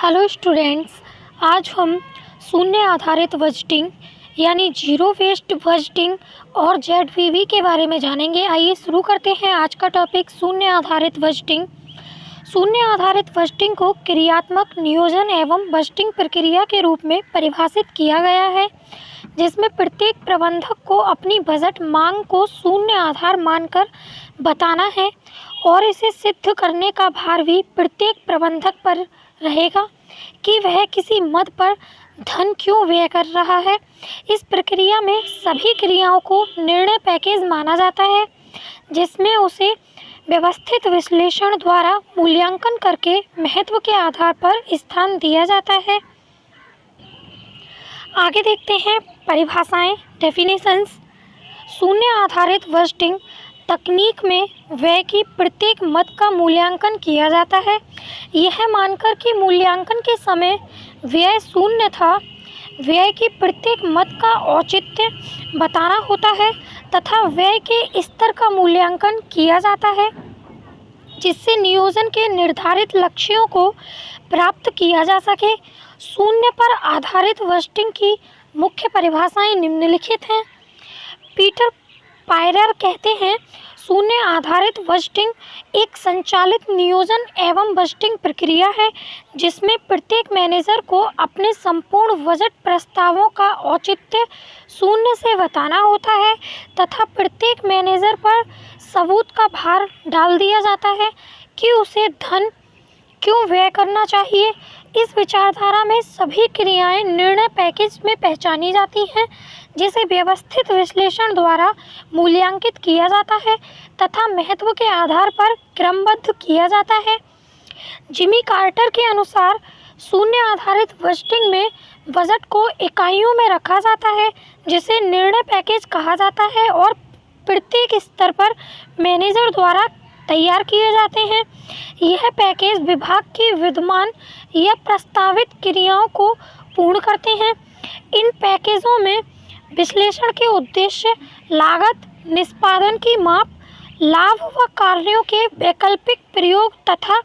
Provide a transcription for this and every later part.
Hello students. आज हम शून्य आधारित बजटिंग यानी जीरो वेस्ट बजटिंग और ZVB के बारे में जानेंगे। आइए शुरू करते हैं आज का टॉपिक शून्य आधारित बजटिंग। शून्य आधारित बजटिंग को क्रियात्मक नियोजन एवं बजटिंग प्रक्रिया के रूप में परिभाषित किया गया है, जिसमें प्रत्येक प्रबंधक को अपनी बजट मांग को शून्य आधार मानकर बताना है और इसे सिद्ध करने का भार भी प्रत्येक प्रबंधक पर रहेगा कि वह किसी मद पर धन क्यों व्यय कर रहा है। इस प्रक्रिया में सभी क्रियाओं को निर्णय पैकेज माना जाता है, जिसमें उसे व्यवस्थित विश्लेषण द्वारा मूल्यांकन करके महत्व के आधार पर स्थान दिया जाता है। आगे देखते हैं परिभाषाएं, डेफिनेशंस। शून्य आधारित बजटिंग तकनीक में व्यय की प्रत्येक मद का मूल्यांकन किया जाता है, यह मानकर कि मूल्यांकन के समय व्यय शून्य था। व्यय की प्रत्येक मद का औचित्य बताना होता है तथा व्यय के स्तर का मूल्यांकन किया जाता है, जिससे नियोजन के निर्धारित लक्ष्यों को प्राप्त किया जा सके। शून्य पर आधारित बजटिंग की मुख्य परिभाषाएं निम्नलिखित हैं। पीटर पायरर कहते हैं, शून्य आधारित बजटिंग एक संचालित नियोजन एवं बजटिंग प्रक्रिया है, जिसमें प्रत्येक मैनेजर को अपने संपूर्ण बजट प्रस्तावों का औचित्य शून्य से बताना होता है तथा प्रत्येक मैनेजर पर सबूत का भार डाल दिया जाता है कि उसे धन क्यों व्यय करना चाहिए। इस विचारधारा में सभी क्रियाएं निर्णय पैकेज में पहचानी जाती हैं, जिसे व्यवस्थित विश्लेषण द्वारा मूल्यांकित किया जाता है तथा महत्व के आधार पर क्रमबद्ध किया जाता है। जिमी कार्टर के अनुसार शून्य आधारित बजटिंग में बजट को इकाइयों में रखा जाता है, जिसे निर्णय पैकेज कहा जाता है और प्रत्येक स्तर पर मैनेजर द्वारा तैयार किए जाते हैं। यह पैकेज विभाग की विद्यमान या प्रस्तावित क्रियाओं को पूर्ण करते हैं। इन पैकेजों में विश्लेषण के उद्देश्य, लागत, निष्पादन की माप, लाभ व कार्यों के वैकल्पिक प्रयोग तथा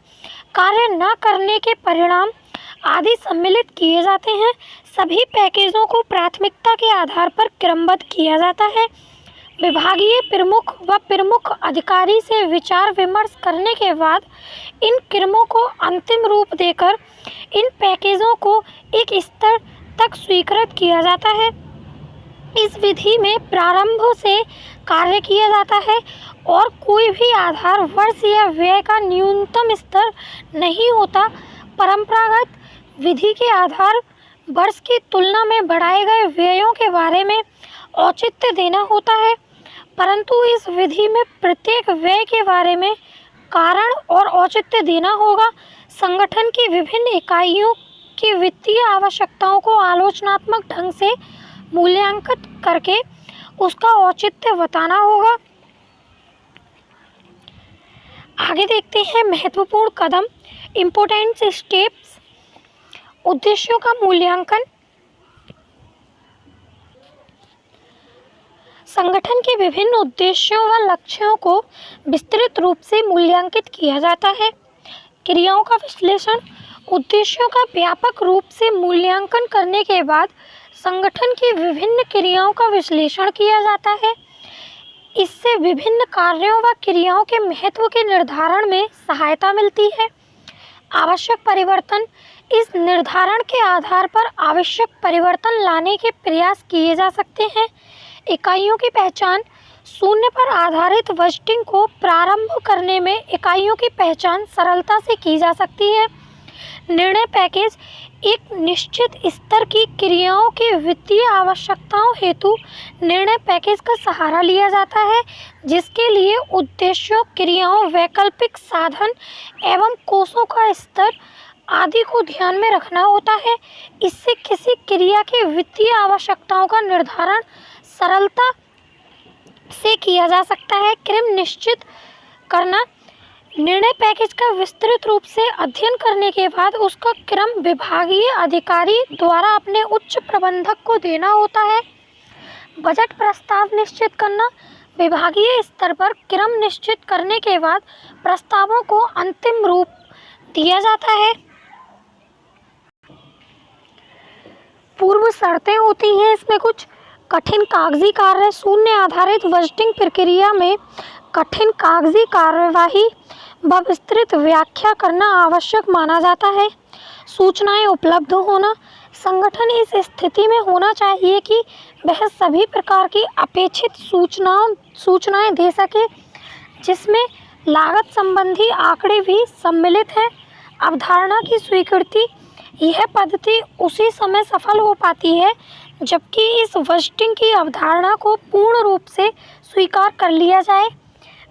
कार्य न करने के परिणाम आदि सम्मिलित किए जाते हैं। सभी पैकेजों को प्राथमिकता के आधार पर क्रमबद्ध किया जाता है। विभागीय प्रमुख व प्रमुख अधिकारी से विचार विमर्श करने के बाद इन क्रमों को अंतिम रूप देकर इन पैकेजों को एक स्तर तक स्वीकृत किया जाता है। इस विधि में प्रारंभ से कार्य किया जाता है और कोई भी आधार वर्ष या व्यय का न्यूनतम स्तर नहीं होता। परंपरागत विधि के आधार वर्ष की तुलना में बढ़ाए गए व्ययों के बारे में औचित्य देना होता है, परंतु इस विधि में प्रत्येक व्यय के बारे में कारण और औचित्य देना होगा। संगठन की विभिन्न इकाइयों की वित्तीय आवश्यकताओं को आलोचनात्मक ढंग से मूल्यांकित करके उसका औचित्य बताना होगा। आगे देखते हैं महत्वपूर्ण कदम, इम्पोर्टेंट स्टेप्स। उद्देश्यों का मूल्यांकन। संगठन के विभिन्न उद्देश्यों व लक्ष्यों को विस्तृत रूप से मूल्यांकित किया जाता है। क्रियाओं का विश्लेषण। उद्देश्यों का व्यापक रूप से मूल्यांकन करने के बाद संगठन की विभिन्न क्रियाओं का विश्लेषण किया जाता है। इससे विभिन्न कार्यों व क्रियाओं के महत्व के निर्धारण में सहायता मिलती है। आवश्यक परिवर्तन। इस निर्धारण के आधार पर आवश्यक परिवर्तन लाने के प्रयास किए जा सकते हैं। इकाइयों की पहचान। शून्य पर आधारित बजटिंग को प्रारंभ करने में इकाइयों की पहचान सरलता से की जा सकती है। निर्णय पैकेज। एक निश्चित स्तर की क्रियाओं की वित्तीय आवश्यकताओं हेतु निर्णय पैकेज का सहारा लिया जाता है, जिसके लिए उद्देश्यों, क्रियाओं, वैकल्पिक साधन एवं कोषों का स्तर आदि को ध्यान में रखना होता है। इससे किसी क्रिया की वित्तीय आवश्यकताओं का निर्धारण सरलता से किया जा सकता है। क्रम निश्चित करना। निर्णय पैकेज का विस्तृत रूप से अध्ययन करने के बाद उसका क्रम विभागीय अधिकारी द्वारा अपने उच्च प्रबंधक को देना होता है। बजट प्रस्ताव निश्चित करना। विभागीय स्तर पर क्रम निश्चित करने के बाद प्रस्तावों को अंतिम रूप दिया जाता है। पूर्व शर्तें होती हैं इसमें कुछ। कठिन कागजी कार्य। शून्य आधारित बजटिंग प्रक्रिया में कठिन कागजी कार्यवाही व विस्तृत व्याख्या करना आवश्यक माना जाता है। सूचनाएं उपलब्ध होना। संगठन इस स्थिति में होना चाहिए कि वह सभी प्रकार की अपेक्षित सूचनाएं दे सके, जिसमें लागत संबंधी आंकड़े भी सम्मिलित हैं। अवधारणा की स्वीकृति। यह पद्धति उसी समय सफल हो पाती है जबकि इस बजटिंग की अवधारणा को पूर्ण रूप से स्वीकार कर लिया जाए।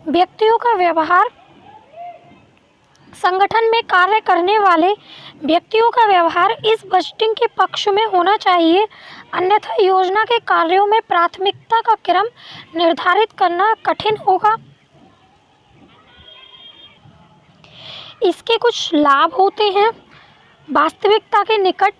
व्यक्तियों का व्यवहार। संगठन में कार्य करने वाले व्यक्तियों का व्यवहार इस बजटिंग के पक्ष में होना चाहिए, अन्यथा योजना के कार्यों में प्राथमिकता का क्रम निर्धारित करना कठिन होगा। इसके कुछ लाभ होते हैं। वास्तविकता के निकट।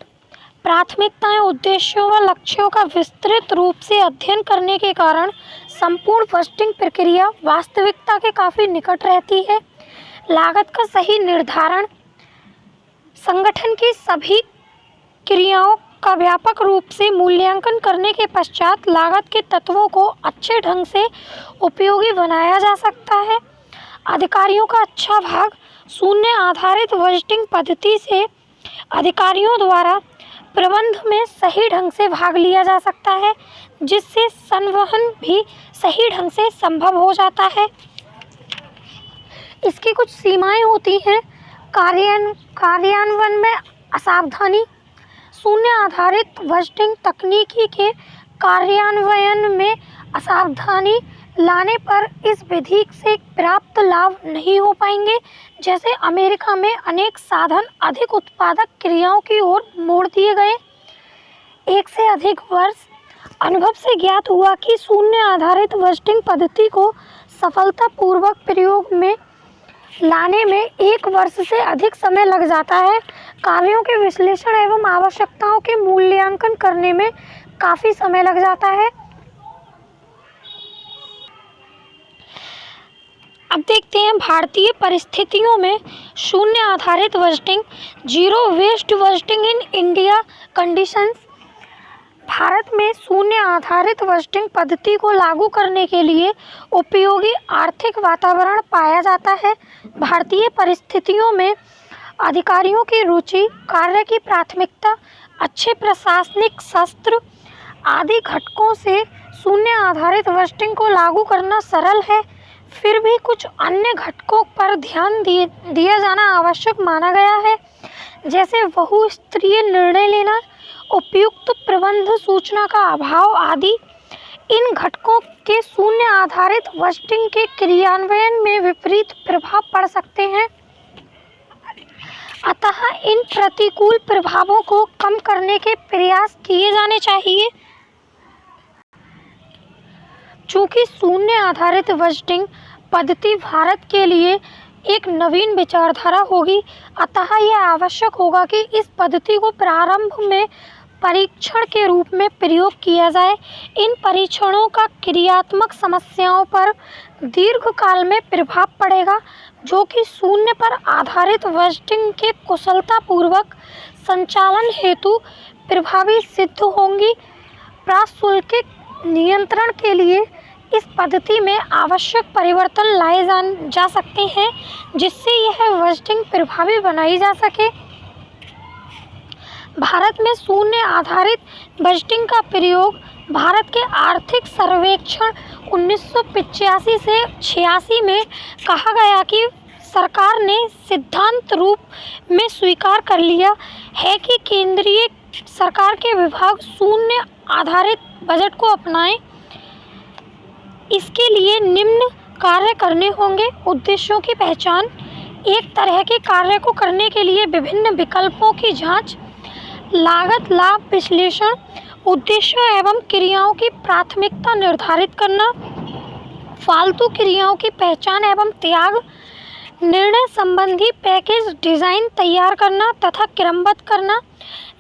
प्राथमिकताएं, उद्देश्यों व लक्ष्यों का विस्तृत रूप से अध्ययन करने के कारण संपूर्ण बजटिंग प्रक्रिया वास्तविकता के काफ़ी निकट रहती है। लागत का सही निर्धारण। संगठन की सभी क्रियाओं का व्यापक रूप से मूल्यांकन करने के पश्चात लागत के तत्वों को अच्छे ढंग से उपयोगी बनाया जा सकता है। अधिकारियों का अच्छा भाग। शून्य आधारित बजटिंग पद्धति से अधिकारियों द्वारा प्रबंध में सही ढंग से भाग लिया जा सकता है, जिससे संवहन भी सही ढंग से संभव हो जाता है। इसकी कुछ सीमाएं होती हैं। कार्यान्वयन में असावधानी। शून्य आधारित बजटिंग तकनीकी के कार्यान्वयन में असावधानी लाने पर इस विधि से प्राप्त लाभ नहीं हो पाएंगे। जैसे अमेरिका में अनेक साधन अधिक उत्पादक क्रियाओं की ओर मोड़ दिए गए। एक से अधिक वर्ष। अनुभव से ज्ञात हुआ कि शून्य आधारित बजटिंग पद्धति को सफलतापूर्वक प्रयोग में लाने में 1 वर्ष से अधिक समय लग जाता है। कार्यों के विश्लेषण एवं आवश्यकताओं के मूल्यांकन करने में काफ़ी समय लग जाता है। अब देखते हैं भारतीय परिस्थितियों में शून्य आधारित budgeting, zero waste budgeting in India conditions. भारत में शून्य आधारित बजटिंग पद्धति को लागू करने के लिए उपयोगी आर्थिक वातावरण पाया जाता है। भारतीय परिस्थितियों में अधिकारियों की रुचि, कार्य की प्राथमिकता, अच्छे प्रशासनिक शस्त्र आदि घटकों से शून्य आधारित बजटिंग को लागू करना सरल है। फिर भी कुछ अन्य घटकों पर ध्यान दिया जाना आवश्यक माना गया है, जैसे बहुस्तरीय निर्णय लेना, उपयुक्त प्रबंध सूचना का अभाव आदि। इन घटकों के शून्य आधारित बजटिंग के क्रियान्वयन में विपरीत प्रभाव पड़ सकते हैं, अतः इन प्रतिकूल प्रभावों को कम करने के प्रयास किए जाने चाहिए। चूँकि शून्य आधारित बजटिंग पद्धति भारत के लिए एक नवीन विचारधारा होगी, अतः यह आवश्यक होगा कि इस पद्धति को प्रारंभ में परीक्षण के रूप में प्रयोग किया जाए। इन परीक्षणों का क्रियात्मक समस्याओं पर दीर्घकाल में प्रभाव पड़ेगा, जो कि शून्य पर आधारित बजटिंग के कुशलतापूर्वक संचालन हेतु प्रभावी सिद्ध होंगी। प्रशुल्क नियंत्रण के लिए इस पद्धति में आवश्यक परिवर्तन लाए जा सकते हैं, जिससे यह बजटिंग प्रभावी बनाई जा सके। भारत में शून्य आधारित बजटिंग का प्रयोग भारत के आर्थिक सर्वेक्षण 1985 से 86 में कहा गया कि सरकार ने सिद्धांत रूप में स्वीकार कर लिया है कि केंद्रीय सरकार के विभाग शून्य आधारित बजट को अपनाएं। इसके लिए निम्न कार्य करने होंगे। उद्देश्यों की पहचान। एक तरह के कार्य को करने के लिए विभिन्न विकल्पों की जांच, लागत लाभ विश्लेषण, उद्देश्यों एवं क्रियाओं की प्राथमिकता निर्धारित करना, फालतू क्रियाओं की पहचान एवं त्याग, निर्णय संबंधी पैकेज डिज़ाइन तैयार करना तथा क्रमबद्ध करना।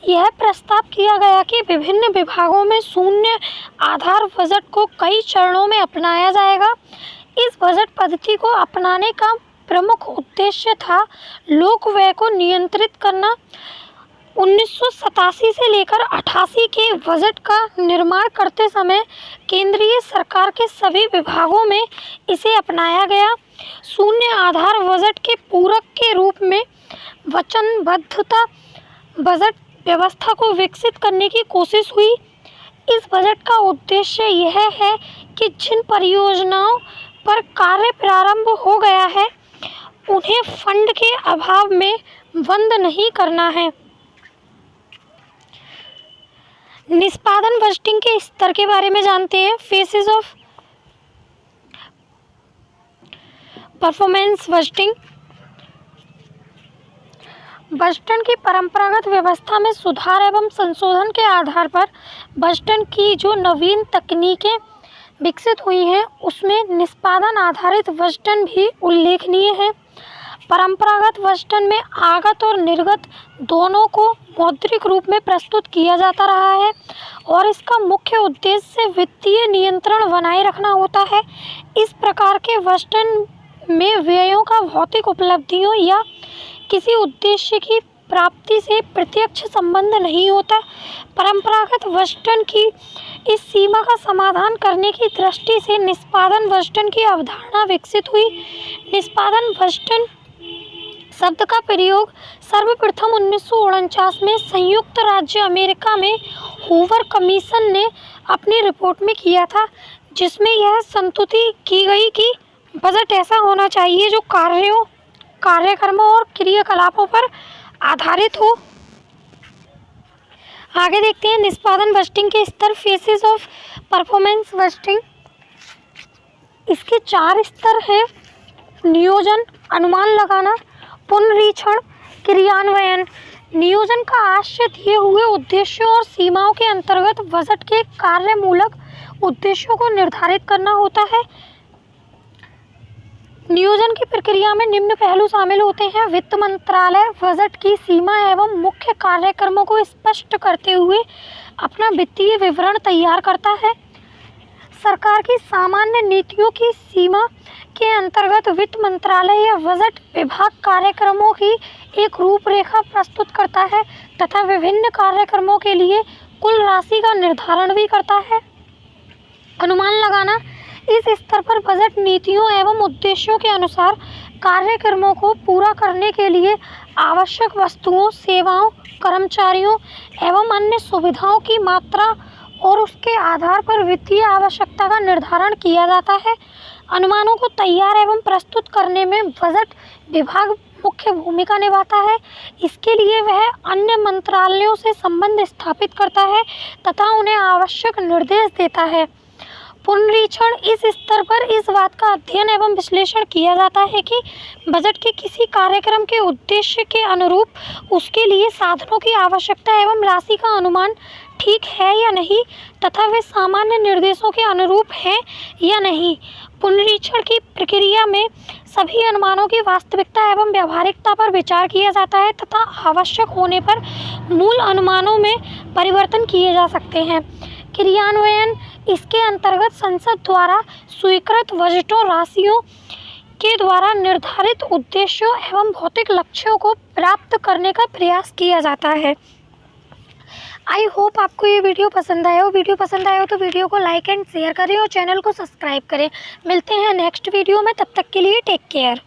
यह प्रस्ताव किया गया कि विभिन्न विभागों में शून्य आधार बजट को कई चरणों में अपनाया जाएगा। इस बजट पद्धति को अपनाने का प्रमुख उद्देश्य था लोक व्यय को नियंत्रित करना, 1987 से लेकर 88 के बजट का निर्माण करते समय केंद्रीय सरकार के सभी विभागों में इसे अपनाया गया। शून्य आधार बजट के पूरक के रूप में वचनबद्धता बजट व्यवस्था को विकसित करने की कोशिश हुई। इस बजट का उद्देश्य यह है कि जिन परियोजनाओं पर कार्य प्रारंभ हो गया है उन्हें फंड के अभाव में बंद नहीं करना है। निष्पादन बजटिंग के स्तर के बारे में जानते हैं। Phases of performance budgeting. बजटन की परंपरागत व्यवस्था में सुधार एवं संशोधन के आधार पर बजटन की जो नवीन तकनीकें विकसित हुई हैं उसमें निष्पादन आधारित बजटन भी उल्लेखनीय है। परंपरागत बजटन में आगत और निर्गत दोनों को मौद्रिक रूप में प्रस्तुत किया जाता रहा है और इसका मुख्य उद्देश्य वित्तीय नियंत्रण बनाए रखना होता है। इस प्रकार के बजटन में व्ययों का भौतिक उपलब्धियों या किसी उद्देश्य की प्राप्ति से प्रत्यक्ष संबंध नहीं होता। परंपरागत बजटन की इस सीमा का समाधान करने की दृष्टि से निष्पादन बजटन की अवधारणा विकसित हुई। निष्पादन बजटन शब्द का प्रयोग सर्वप्रथम 1949 में संयुक्त राज्य अमेरिका में हूवर कमीशन ने अपनी रिपोर्ट में किया था, जिसमें यह संतुति की गई कि बजट ऐसा होना चाहिए जो कार्यक्रमों और क्रियाकलापों पर आधारित हो। आगे देखते हैं निष्पादन बजटिंग के स्तर। Faces of performance budgeting. इसके 4 स्तर हैं। नियोजन, अनुमान लगाना, पुनरीक्षण, क्रियान्वयन। नियोजन का आशय दिए हुए उद्देश्यों और सीमाओं के अंतर्गत बजट के कार्यमूलक उद्देश्यों को निर्धारित करना होता है। नियोजन की प्रक्रिया में निम्न पहलू शामिल होते हैं। वित्त मंत्रालय बजट की सीमा एवं मुख्य कार्यक्रमों को स्पष्ट करते हुए अपना वित्तीय विवरण तैयार करता है। सरकार की सामान्य नीतियों की सीमा के अंतर्गत वित्त मंत्रालय या बजट विभाग कार्यक्रमों की एक रूपरेखा प्रस्तुत करता है तथा विभिन्न कार्यक्रमों के लिए कुल राशि का निर्धारण भी करता है। अनुमान लगाना। इस स्तर पर बजट नीतियों एवं उद्देश्यों के अनुसार कार्यक्रमों को पूरा करने के लिए आवश्यक वस्तुओं, सेवाओं, कर्मचारियों एवं अन्य सुविधाओं की मात्रा और उसके आधार पर वित्तीय आवश्यकता का निर्धारण किया जाता है। अनुमानों को तैयार एवं प्रस्तुत करने में बजट विभाग मुख्य भूमिका निभाता है। इसके लिए वह अन्य मंत्रालयों से संबंध स्थापित करता है तथा उन्हें आवश्यक निर्देश देता है। पुनरीक्षण। इस स्तर पर इस बात का अध्ययन एवं विश्लेषण किया जाता है कि बजट के किसी कार्यक्रम के उद्देश्य के अनुरूप उसके लिए साधनों की आवश्यकता एवं राशि का अनुमान ठीक है या नहीं तथा वे सामान्य निर्देशों के अनुरूप हैं या नहीं। पुनरीक्षण की प्रक्रिया में सभी अनुमानों की वास्तविकता एवं व्यावहारिकता पर विचार किया जाता है तथा आवश्यक होने पर मूल अनुमानों में परिवर्तन किए जा सकते हैं। क्रियान्वयन। इसके अंतर्गत संसद द्वारा स्वीकृत बजटों राशियों के द्वारा निर्धारित उद्देश्यों एवं भौतिक लक्ष्यों को प्राप्त करने का प्रयास किया जाता है। आई होप आपको ये वीडियो पसंद आया हो। वीडियो पसंद आया हो तो वीडियो को लाइक एंड शेयर करें और चैनल को सब्सक्राइब करें। मिलते हैं नेक्स्ट वीडियो में, तब तक के लिए टेक केयर।